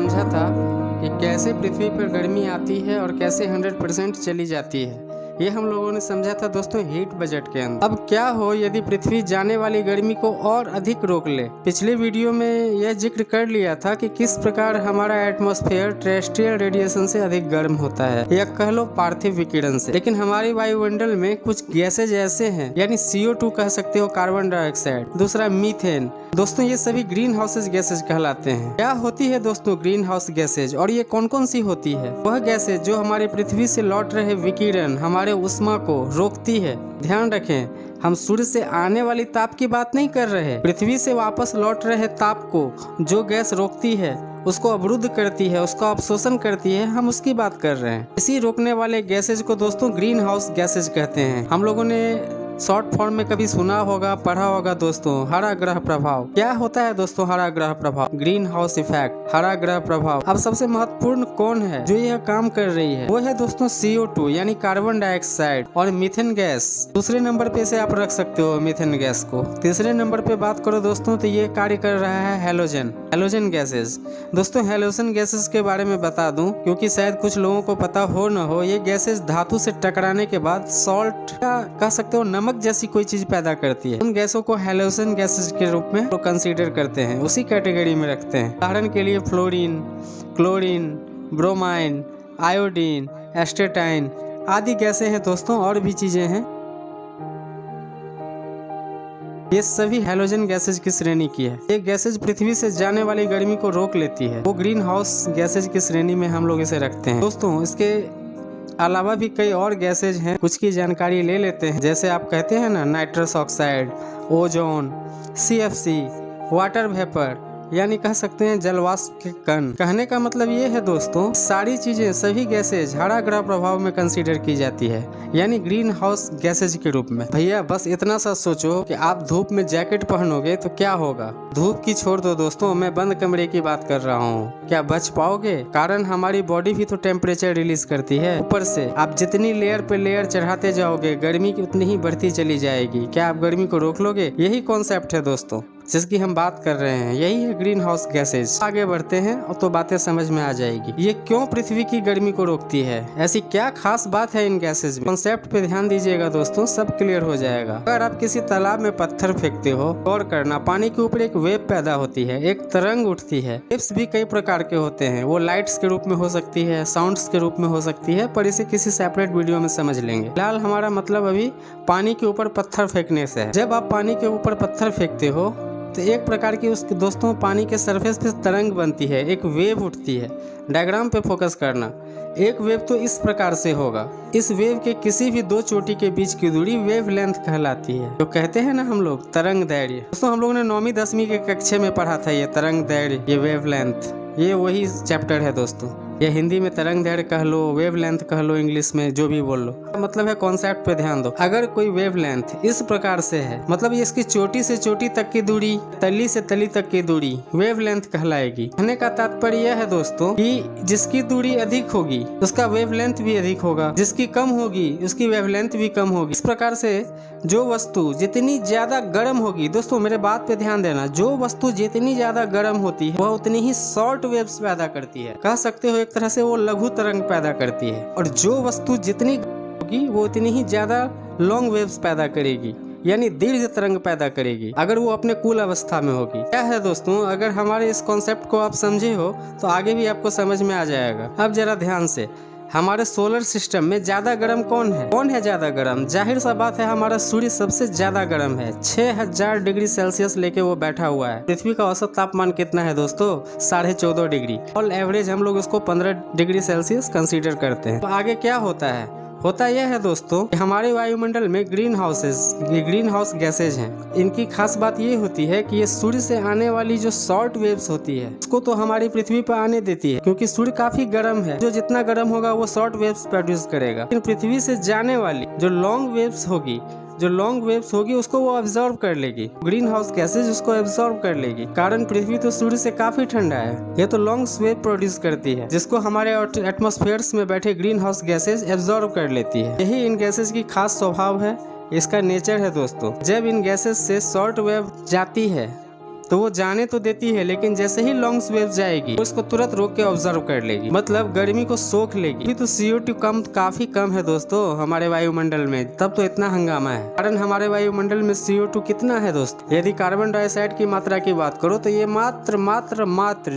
समझा था कि कैसे पृथ्वी पर गर्मी आती है और कैसे 100% चली जाती है। ये हम लोगों ने समझा था दोस्तों हीट बजट के अंदर। अब क्या हो यदि पृथ्वी जाने वाली गर्मी को और अधिक रोक ले। पिछले वीडियो में यह जिक्र कर लिया था कि किस प्रकार हमारा एटमॉस्फेयर टेरेस्ट्रियल रेडिएशन से अधिक गर्म होता है, या कह लो पार्थिव विकिरण से। लेकिन हमारे वायुमंडल में कुछ गैसेज ऐसे हैं, यानी CO2 कह सकते हो, कार्बन डाइऑक्साइड, दूसरा मीथेन। दोस्तों ये सभी ग्रीन हाउसेज गैसेज कहलाते हैं। क्या होती है दोस्तों ग्रीन हाउस गैसेज, और ये कौन कौन सी होती है? वह गैसेज जो हमारे पृथ्वी से लौट रहे विकिरण, हमारे उष्मा को रोकती है। ध्यान रखें, हम सूर्य से आने वाली ताप की बात नहीं कर रहे। पृथ्वी से वापस लौट रहे ताप को जो गैस रोकती है, उसको अवरुद्ध करती है, उसका अवशोषण करती है, हम उसकी बात कर रहे हैं। इसी रोकने वाले गैसेज को दोस्तों ग्रीन हाउस गैसेज कहते हैं। हम लोगों ने शॉर्ट फॉर्म में कभी सुना होगा, पढ़ा होगा दोस्तों, हरा ग्रह प्रभाव। क्या होता है दोस्तों हरा ग्रह प्रभाव? ग्रीन हाउस इफेक्ट, हरा ग्रह प्रभाव। अब सबसे महत्वपूर्ण कौन है जो यह काम कर रही है? वो है दोस्तों CO2 यानी कार्बन डाइऑक्साइड और मीथेन गैस। दूसरे नंबर पे से आप रख सकते हो मीथेन गैस को। तीसरे नंबर पे बात करो दोस्तों तो ये कार्य कर रहा है हैलोजन गैसेज। दोस्तों हैलोजन गैसेज के बारे में बता दूं, क्योंकि शायद कुछ लोगों को पता हो न हो, ये गैसेज धातु से टकराने के बाद सॉल्ट कह सकते हो नमक जैसी कोई चीज पैदा करती है। उन गैसों को हैलोजन गैसेज के रूप में कंसीडर करते हैं, उसी कैटेगरी में रखते हैं। उदाहरण के लिए fluorine, chlorine, bromine, iodine, astatine आदि गैसें हैं दोस्तों, और भी चीजें हैं। ये सभी हैलोजन गैसेज की श्रेणी की है। ये गैसेज पृथ्वी से जाने वाली गर्मी को रोक लेती है। वो ग्रीन हाउस गैसेज की श्रेणी में हम लोग इसे रखते हैं। दोस्तों इसके अलावा भी कई और गैसेज हैं, कुछ की जानकारी ले लेते हैं। जैसे आप कहते हैं ना, nitrous oxide, ozone, CFC, water vapour, यानी कह सकते हैं जलवाष्प के कण। कहने का मतलब ये है दोस्तों, सारी चीजें, सभी गैसेज हरा ग्रह प्रभाव में कंसीडर की जाती है, यानी ग्रीन हाउस गैसेज के रूप में। भैया बस इतना सा सोचो कि आप धूप में जैकेट पहनोगे तो क्या होगा। धूप की छोड़ दो दोस्तों, मैं बंद कमरे की बात कर रहा हूँ। क्या बच पाओगे? कारण हमारी बॉडी भी तो टेम्परेचर रिलीज करती है। ऊपर से आप जितनी लेयर पे लेयर चढ़ाते जाओगे, गर्मी की उतनी ही बढ़ती चली जाएगी। क्या आप गर्मी को रोक लोगे? यही कॉन्सेप्ट है दोस्तों जिसकी हम बात कर रहे हैं, यही है ग्रीन हाउस गैसेज। आगे बढ़ते हैं और तो बातें समझ में आ जाएगी। ये क्यों पृथ्वी की गर्मी को रोकती है, ऐसी क्या खास बात है इन गैसेज में? कॉन्सेप्ट पे ध्यान दीजिएगा दोस्तों, सब क्लियर हो जाएगा। अगर आप किसी तालाब में पत्थर फेंकते हो, गौर करना, पानी के ऊपर एक वेव पैदा होती है, एक तरंग उठती है। वेव्स भी कई प्रकार के होते हैं, वो लाइट्स के रूप में हो सकती है, साउंड्स के रूप में हो सकती है, पर इसे किसी सेपरेट वीडियो में समझ लेंगे। फिलहाल हमारा मतलब अभी पानी के ऊपर पत्थर फेंकने से है। जब आप पानी के ऊपर पत्थर फेंकते हो तो एक प्रकार की उसके दोस्तों पानी के सरफेस पे तरंग बनती है, एक वेव उठती है। डायग्राम पे फोकस करना। एक वेव तो इस प्रकार से होगा। इस वेव के किसी भी दो चोटी के बीच की दूरी वेव लेंथ कहलाती है, जो कहते हैं ना हम लोग तरंग दैर्घ्य। दोस्तों हम लोगों ने 9वीं 10वीं के कक्षा में पढ़ा था ये तरंग दैर्घ्य, ये वेव लेंथ, ये वही चैप्टर है दोस्तों। ये हिंदी में तरंग दैर्घ्य कह लो, वेव लेंथ कह लो, इंग्लिश में जो भी बोल लो, मतलब है कॉन्सेप्ट पे ध्यान दो। अगर कोई वेव लेंथ इस प्रकार से है, मतलब इसकी चोटी से चोटी तक की दूरी, तली से तली तक की दूरी वेव लेंथ कहलाएगी। कहने का तात्पर्य यह है दोस्तों कि जिसकी दूरी अधिक होगी उसका वेव लेंथ भी अधिक होगा, जिसकी कम होगी उसकी वेव लेंथ भी कम होगी। इस प्रकार से जो वस्तु जितनी ज्यादा गर्म होगी, दोस्तों मेरे बात पे ध्यान देना, जो वस्तु जितनी ज्यादा गर्म होती है वह उतनी ही शॉर्ट वेव्स पैदा करती है। कह सकते हो एक तरह से वो लघु तरंग पैदा करती है। और जो वस्तु जितनी होगी वो उतनी ही ज्यादा लॉन्ग वेव्स पैदा करेगी, यानी दीर्घ तरंग पैदा करेगी, अगर वो अपने कूल अवस्था में होगी। क्या है दोस्तों, अगर हमारे इस कॉन्सेप्ट को आप समझे हो तो आगे भी आपको समझ में आ जाएगा। अब जरा ध्यान से, हमारे सोलर सिस्टम में ज्यादा गर्म कौन है? कौन है ज्यादा गर्म? जाहिर सा बात है हमारा सूर्य सबसे ज्यादा गर्म है। 6000 डिग्री सेल्सियस लेके वो बैठा हुआ है। पृथ्वी का औसत तापमान कितना है दोस्तों? 14.5 डिग्री। ऑल एवरेज हम लोग उसको 15 डिग्री सेल्सियस कंसीडर करते हैं। तो आगे क्या होता है? होता यह है दोस्तों कि हमारे वायुमंडल में ग्रीन हाउस गैसेज हैं। इनकी खास बात ये होती है कि ये सूर्य से आने वाली जो शॉर्ट वेव्स होती है उसको तो हमारी पृथ्वी पर आने देती है, क्योंकि सूर्य काफी गर्म है। जो जितना गर्म होगा वो शॉर्ट वेव्स प्रोड्यूस करेगा। लेकिन पृथ्वी से जाने वाली जो लॉन्ग वेव्स होगी उसको वो ऑब्जर्व कर लेगी। ग्रीन हाउस गैसेज उसको ऑब्जर्व कर लेगी। कारण पृथ्वी तो सूर्य से काफी ठंडा है, ये तो लॉन्ग वेव प्रोड्यूस करती है, जिसको हमारे एटमॉस्फेयर्स में बैठे ग्रीन हाउस गैसेज ऑब्जर्व कर लेती है। यही इन गैसेज की खास स्वभाव है, इसका नेचर है दोस्तों। जब इन गैसेज से शॉर्ट वेव जाती है तो वो जाने तो देती है, लेकिन जैसे ही लॉन्ग वेव जाएगी तो इसको तुरंत रोक के ऑब्जर्व कर लेगी, मतलब गर्मी को सोख लेगी। अभी तो CO2 काफी कम है दोस्तों हमारे वायुमंडल में, तब तो इतना हंगामा है। कारण हमारे वायुमंडल में CO2 कितना है दोस्तों? यदि कार्बन डाइऑक्साइड की मात्रा की बात करो तो ये मात्र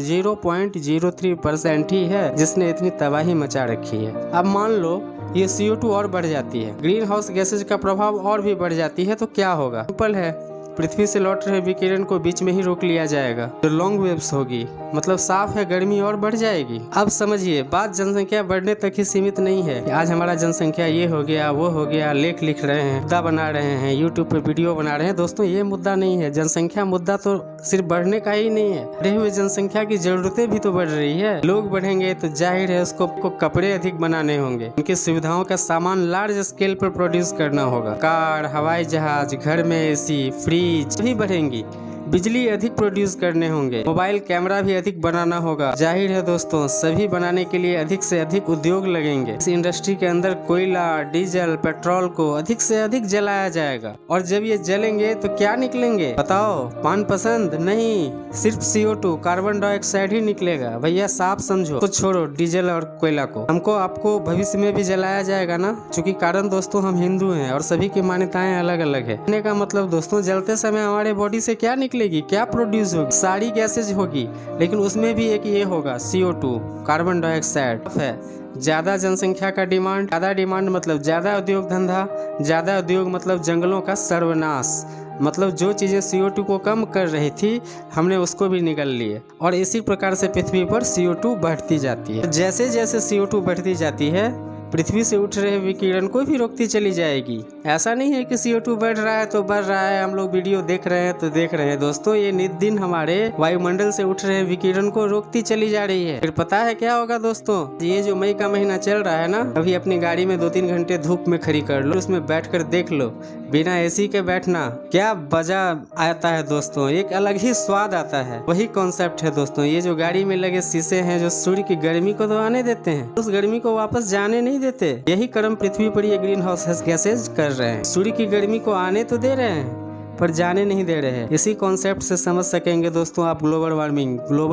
0.03% ही है जिसने इतनी तबाही मचा रखी है। अब मान लो ये CO2 और बढ़ जाती है, ग्रीन हाउस गैसेज का प्रभाव और भी बढ़ जाती है, तो क्या होगा? सिंपल है, पृथ्वी से लौट रहे विकिरण को बीच में ही रोक लिया जाएगा, जो लॉन्ग वेव्स होगी, मतलब साफ है गर्मी और बढ़ जाएगी। अब समझिए, बात जनसंख्या बढ़ने तक ही सीमित नहीं है कि आज हमारा जनसंख्या ये हो गया वो हो गया, लेख लिख रहे हैं, मुद्दा बना रहे हैं, यूट्यूब पे वीडियो बना रहे हैं। दोस्तों ये मुद्दा नहीं है, जनसंख्या मुद्दा तो सिर्फ बढ़ने का ही नहीं है, बढ़े हुए जनसंख्या की जरूरतें भी तो बढ़ रही है। लोग बढ़ेंगे तो जाहिर है उसको कपड़े अधिक बनाने होंगे, उनकी सुविधाओं का सामान लार्ज स्केल पर प्रोड्यूस करना होगा। कार, हवाई जहाज, घर में AC, फ्रिज भी बढ़ेंगी, बिजली अधिक प्रोड्यूस करने होंगे, मोबाइल कैमरा भी अधिक बनाना होगा। जाहिर है दोस्तों, सभी बनाने के लिए अधिक से अधिक उद्योग लगेंगे। इस इंडस्ट्री के अंदर कोयला, डीजल, पेट्रोल को अधिक से अधिक जलाया जाएगा, और जब ये जलेंगे तो क्या निकलेंगे बताओ? पान पसंद नहीं, सिर्फ CO2 कार्बन डाइऑक्साइड ही निकलेगा। भैया साफ समझो, तो छोड़ो डीजल और कोयला को, हमको आपको भविष्य में भी जलाया जाएगा ना, क्योंकि कारण दोस्तों हम हिंदू हैं और सभी की मान्यताएं अलग अलग है। कहने का मतलब दोस्तों, जलते समय हमारे बॉडी से क्या निकलेगी, क्या प्रोड्यूस होगी? सारी गैसेज होगी, लेकिन उसमें भी एक ये होगा CO2 कार्बन डाइऑक्साइड है। ज्यादा जनसंख्या का डिमांड, ज्यादा डिमांड मतलब ज्यादा उद्योग धंधा, ज्यादा उद्योग मतलब जंगलों का सर्वनाश, मतलब जो चीजें CO2 को कम कर रही थी हमने उसको भी निगल लिए, और इसी प्रकार से पृथ्वी पर CO2 बढ़ती जाती है। जैसे जैसे CO2 बढ़ती जाती है, पृथ्वी से उठ रहे विकिरण को भी रोकती चली जाएगी। ऐसा नहीं है कि CO2 बढ़ रहा है तो बढ़ रहा है, हम लोग वीडियो देख रहे हैं तो देख रहे हैं। दोस्तों ये नित दिन हमारे वायुमंडल से उठ रहे विकिरण को रोकती चली जा रही है। फिर पता है क्या होगा दोस्तों? ये जो मई का महीना चल रहा है ना, अभी अपनी गाड़ी में 2-3 घंटे धूप में खड़ी कर लो, उसमें बैठकर देख लो, बिना AC के बैठना क्या मजा आता है दोस्तों, एक अलग ही स्वाद आता है। वही कॉन्सेप्ट है दोस्तों, ये जो गाड़ी में लगे शीशे हैं जो सूर्य की गर्मी को तो आने देते हैं, उस गर्मी को वापस जाने नहीं देते। यही कर्म पृथ्वी पर ये ग्रीन हाउस गैसेज कर रहे हैं, सूर्य की गर्मी को आने तो दे रहे हैं पर जाने नहीं दे रहे हैं। इसी कॉन्सेप्ट से समझ सकेंगे दोस्तों आप ग्लोबल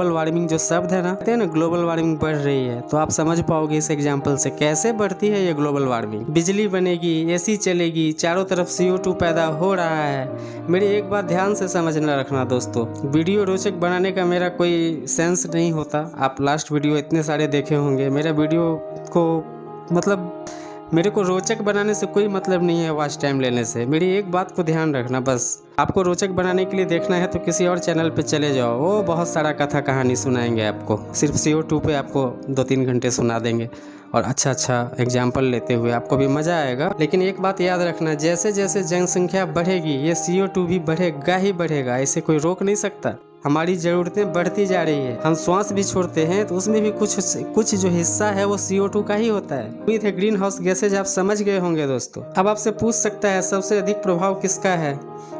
वार्मिंग जो शब्द है ना, कहते हैं ना ग्लोबल वार्मिंग बढ़ रही है, तो आप समझ पाओगे इस एग्जांपल से कैसे बढ़ती है ये ग्लोबल वार्मिंग। बिजली बनेगी, AC चलेगी, चारों तरफ CO2 पैदा हो रहा है। मेरी एक बात ध्यान से समझना रखना दोस्तों, वीडियो रोचक बनाने का मेरा कोई सेंस नहीं होता। आप लास्ट वीडियो इतने सारे देखे होंगे, मेरा वीडियो को मतलब मेरे को रोचक बनाने से कोई मतलब नहीं है, वॉच टाइम लेने से। मेरी एक बात को ध्यान रखना, बस आपको रोचक बनाने के लिए देखना है तो किसी और चैनल पे चले जाओ, वो बहुत सारा कथा कहानी सुनाएंगे आपको, सिर्फ CO2 पे आपको 2-3 घंटे सुना देंगे और अच्छा एग्जाम्पल लेते हुए आपको भी मजा आएगा। लेकिन एक बात याद रखना, जैसे जैसे जनसंख्या बढ़ेगी ये CO2 भी बढ़ेगा ही बढ़ेगा, इसे कोई रोक नहीं सकता। हमारी जरूरतें बढ़ती जा रही है, हम श्वास भी छोड़ते हैं तो उसमें भी कुछ जो हिस्सा है वो CO2 का ही होता है। उम्मीद है ग्रीन हाउस गैसेज आप समझ गए होंगे दोस्तों। अब आपसे पूछ सकता है सबसे अधिक प्रभाव किसका है,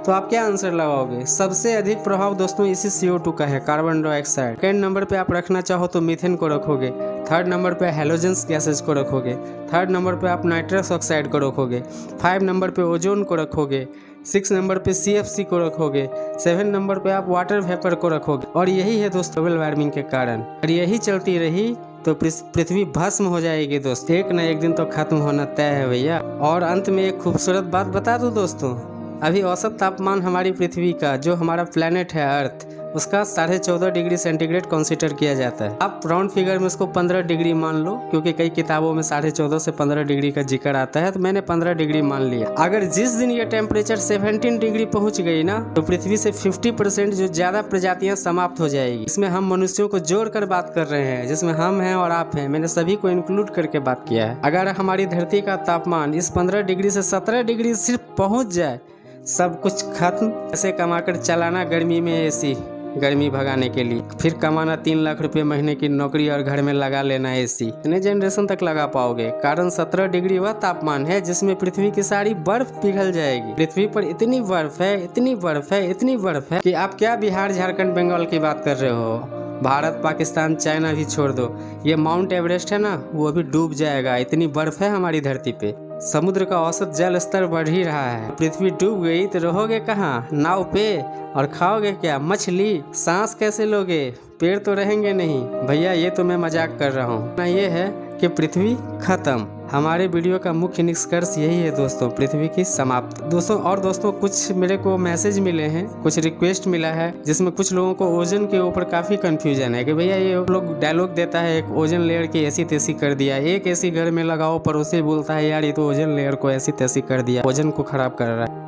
तो आप क्या आंसर लगाओगे? सबसे अधिक प्रभाव दोस्तों इसी CO2 का है, कार्बन डाइऑक्साइड। सेकंड नंबर पे आप रखना चाहो तो मीथेन को रखोगे, थर्ड नंबर पे हैलोजेंस गैसेज को रखोगे, थर्ड नंबर पे आप नाइट्रस ऑक्साइड को रखोगे, 5 नंबर पे ओजोन को रखोगे, 6 नंबर पे CFC को रखोगे, 7 नंबर पे आप वाटर वेपर को रखोगे। और यही है दोस्तों ग्लोबल वार्मिंग के कारण, और यही चलती रही तो पृथ्वी भस्म हो जाएगी दोस्त, एक न एक दिन तो खत्म होना तय है भैया। और अंत में एक खूबसूरत बात बता दूं दोस्तों, अभी औसत तापमान हमारी पृथ्वी का, जो हमारा प्लेनेट है अर्थ, उसका 14.5 डिग्री सेंटीग्रेड कंसीडर किया जाता है। आप राउंड फिगर में उसको 15 डिग्री मान लो, क्योंकि कई किताबों में 14.5 से 15 डिग्री का जिक्र आता है, तो मैंने 15 डिग्री मान लिया। अगर जिस दिन ये टेम्परेचर 17 डिग्री पहुंच गई ना, तो पृथ्वी से 50% जो ज्यादा प्रजातियां समाप्त हो जाएगी। इसमें हम मनुष्यों को जोड़कर बात कर रहे हैं, जिसमें हम हैं और आप हैं, मैंने सभी को इंक्लूड करके बात किया है। अगर हमारी धरती का तापमान इस 15 डिग्री से 17 डिग्री सिर्फ पहुंच जाए, सब कुछ खत्म। ऐसे कमाकर चलाना गर्मी में AC, गर्मी भगाने के लिए, फिर कमाना 3 लाख रुपए महीने की नौकरी और घर में लगा लेना AC। इतने जनरेशन तक लगा पाओगे, कारण 17 डिग्री वह तापमान है जिसमें पृथ्वी की सारी बर्फ पिघल जाएगी। पृथ्वी पर इतनी बर्फ है, इतनी बर्फ है, इतनी बर्फ है कि आप क्या बिहार, झारखंड, बंगाल की बात कर रहे हो, भारत, पाकिस्तान, चाइना भी छोड़ दो, ये माउंट एवरेस्ट है ना, वो भी डूब जाएगा, इतनी बर्फ है हमारी धरती पे। समुद्र का औसत जल स्तर बढ़ ही रहा है। पृथ्वी डूब गई तो रहोगे कहाँ? नाव पे। और खाओगे क्या? मछली। सांस कैसे लोगे? पेड़ तो रहेंगे नहीं। भैया ये तो मैं मजाक कर रहा हूँ ना। ये है कि पृथ्वी खत्म। हमारे वीडियो का मुख्य निष्कर्ष यही है दोस्तों, पृथ्वी की समाप्त। दोस्तों कुछ मेरे को मैसेज मिले हैं, कुछ रिक्वेस्ट मिला है, जिसमें कुछ लोगों को ओजन के ऊपर काफी कंफ्यूजन है कि भैया ये लोग डायलॉग देता है एक ओजन लेयर की ऐसी तैसी कर दिया, एक ऐसी घर में लगाओ, पड़ोसी बोलता है यार ये तो ओजन लेयर को ऐसी तैसी कर दिया, ओजन को खराब कर रहा है।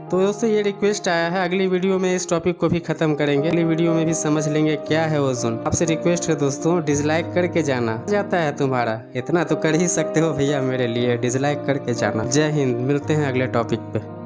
तो दोस्तों ये रिक्वेस्ट आया है, अगली वीडियो में इस टॉपिक को भी खत्म करेंगे। अगली वीडियो में भी समझ लेंगे क्या है ओजोन। आपसे रिक्वेस्ट है दोस्तों, डिसलाइक करके जाना। जाता है तुम्हारा, इतना तो कर ही सकते हो भैया मेरे लिए, डिसलाइक करके जाना। जय हिंद, मिलते हैं अगले टॉपिक पे।